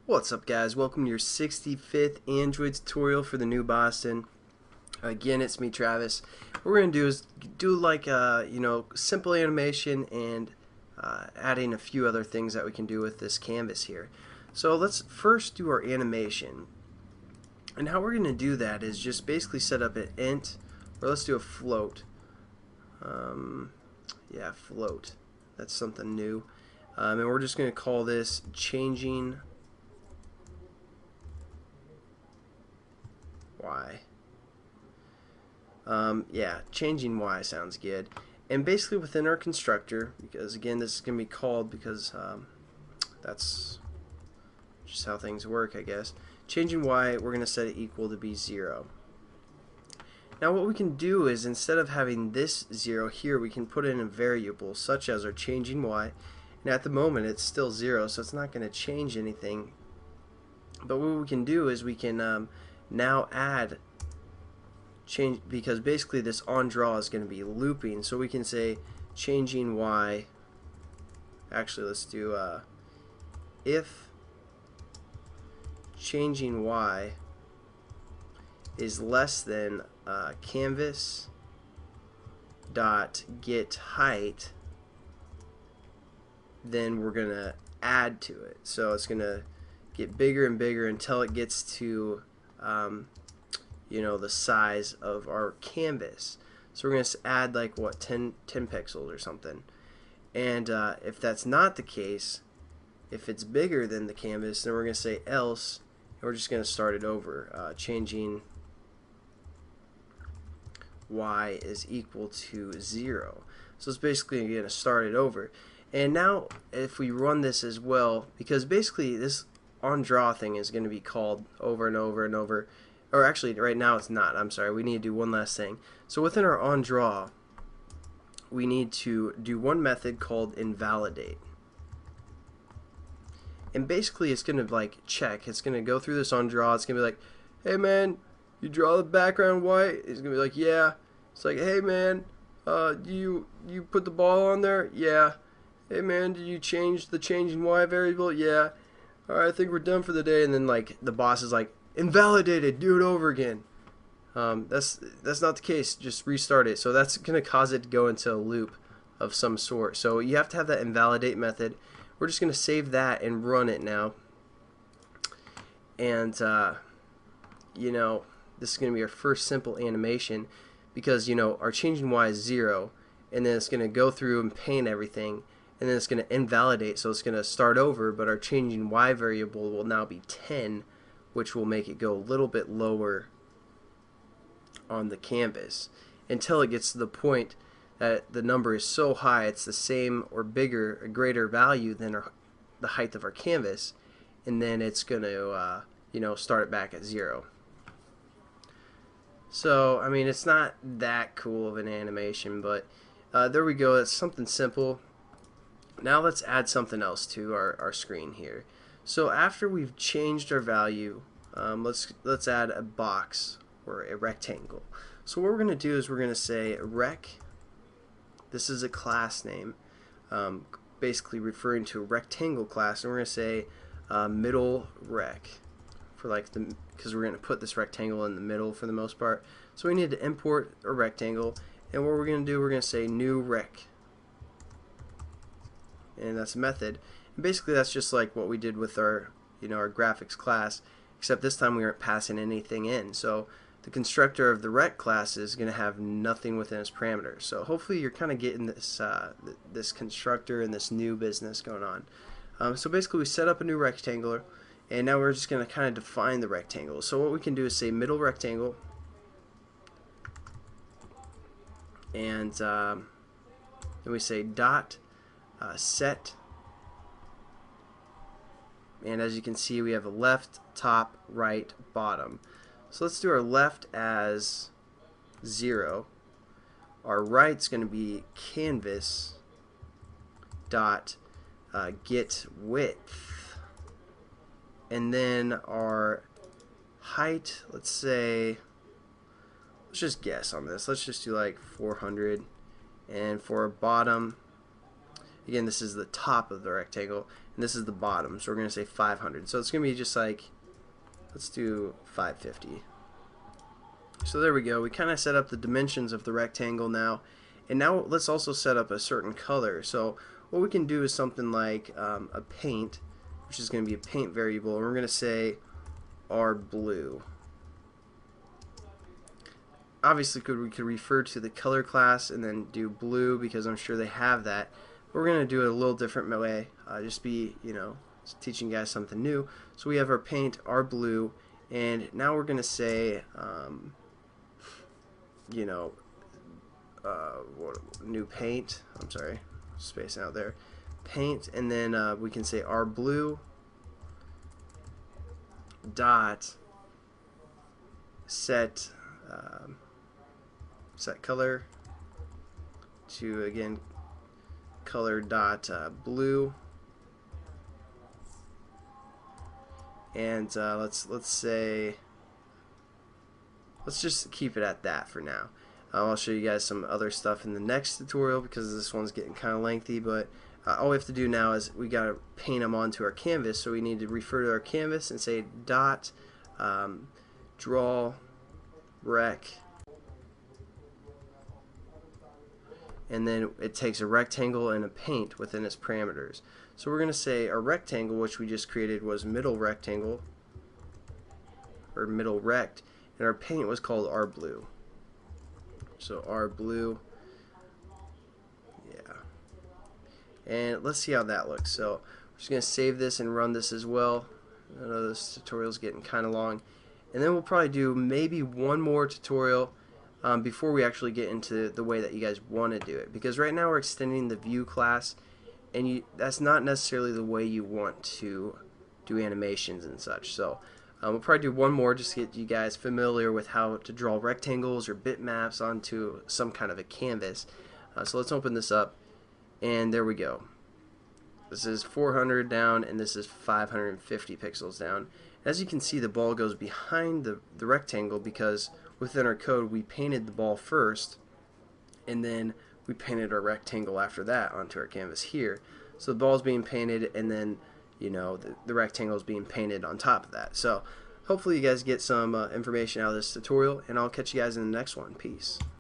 What's up, guys? Welcome to your 65th Android tutorial for the new Boston. Again, it's me, Travis. What we're going to do is do like simple animation and adding a few other things that we can do with this canvas here. So let's first do our animation. And how we're going to do that is just basically set up an int, or let's do a float. Yeah, float. That's something new. And we're just going to call this changing y. Yeah, changing y sounds good. And basically within our constructor, because again this is going to be called because that's just how things work, I guess. Changing y, we're going to set it equal to be 0. Now what we can do is instead of having this 0 here, we can put in a variable such as our changing y. And at the moment it's still 0, so it's not going to change anything. But what we can do is we can now add change, because basically this on draw is going to be looping, so we can say changing y. Actually, let's do if changing y is less than canvas dot get height, then we're gonna add to it. So it's gonna get bigger and bigger until it gets to the size of our canvas. So we're going to add like what, 10 pixels or something. And if that's not the case, if it's bigger than the canvas, then we're going to say else, and we're just going to start it over. Changing y is equal to 0. So it's basically going to start it over. And now if we run this as well, because basically this on draw thing is going to be called over and over and over. Or actually, right now it's not. I'm sorry. We need to do one last thing. So within our on draw, we need to do one method called invalidate. And basically, it's going to like check. It's going to go through this on draw. It's going to be like, hey man, you draw the background white? It's going to be like, yeah. It's like, hey man, you put the ball on there? Yeah. Hey man, did you change the changing y variable? Yeah. Alright, I think we're done for the day. And then like the boss is like, invalidated, do it over again. That's not the case. Just restart it. So that's going to cause it to go into a loop of some sort. So you have to have that invalidate method. We're just going to save that and run it now. And this is going to be our first simple animation, because our changing y is 0, and then it's going to go through and paint everything, and then it's going to invalidate. So it's going to start over, but our changing y variable will now be 10, which will make it go a little bit lower on the canvas until it gets to the point that the number is so high it's the same or bigger, a greater value than the height of our canvas, and then it's going to start it back at 0. So I mean, it's not that cool of an animation, but there we go. That's something simple. Now let's add something else to our screen here. So after we've changed our value, let's add a box or a rectangle. So what we're going to do is we're going to say rec. This is a class name, basically referring to a rectangle class, and we're going to say middle rec for because we're going to put this rectangle in the middle for the most part. So we need to import a rectangle, and what we're going to do, we're going to say new rec, and that's a method. And basically that's just like what we did with our our graphics class, except this time we aren't passing anything in. So the constructor of the rec class is going to have nothing within its parameters. So hopefully you're kind of getting this this constructor and this new business going on. So basically we set up a new rectangle, and now we're just going to kind of define the rectangle. So what we can do is say middle rectangle, and then we say dot set. And as you can see, we have a left, top, right, bottom. So let's do our left as 0. Our right's going to be canvas dot get width. And then our height, let's just guess on this. Let's just do like 400. And for our bottom, again, this is the top of the rectangle. and this is the bottom, so we're going to say 500. So it's going to be just like, let's do 550. So there we go. We kind of set up the dimensions of the rectangle now. And now let's also set up a certain color. So what we can do is something like a paint, which is going to be a paint variable, and we're going to say R blue. Obviously we could refer to the color class and then do blue because I'm sure they have that. But we're going to do it a little different way. Just be, teaching you guys something new. So we have our paint, R blue, and now we're going to say new paint. I'm sorry, space out there. Paint, and then we can say R blue dot set color to, again, color dot blue, and let's just keep it at that for now. I'll show you guys some other stuff in the next tutorial because this one's getting kind of lengthy, but all we have to do now is we got to paint them onto our canvas, so we need to refer to our canvas and say dot draw rec, and then it takes a rectangle and a paint within its parameters. So we're going to say our rectangle, which we just created, was middle rectangle, or middle rect, and our paint was called R blue. So R blue, yeah. And let's see how that looks. So we're just going to save this and run this as well. I know this tutorial's getting kind of long. And then we'll probably do maybe one more tutorial before we actually get into the way that you guys want to do it. Because right now we're extending the view class, and that's not necessarily the way you want to do animations and such. So we'll probably do one more just to get you guys familiar with how to draw rectangles or bitmaps onto some kind of a canvas. So let's open this up, and there we go. This is 400 down, and this is 550 pixels down. As you can see, the ball goes behind the rectangle because within our code we painted the ball first, and then we painted our rectangle after that onto our canvas here. So the ball is being painted, and then the rectangle is being painted on top of that. So hopefully you guys get some information out of this tutorial, and I'll catch you guys in the next one. Peace.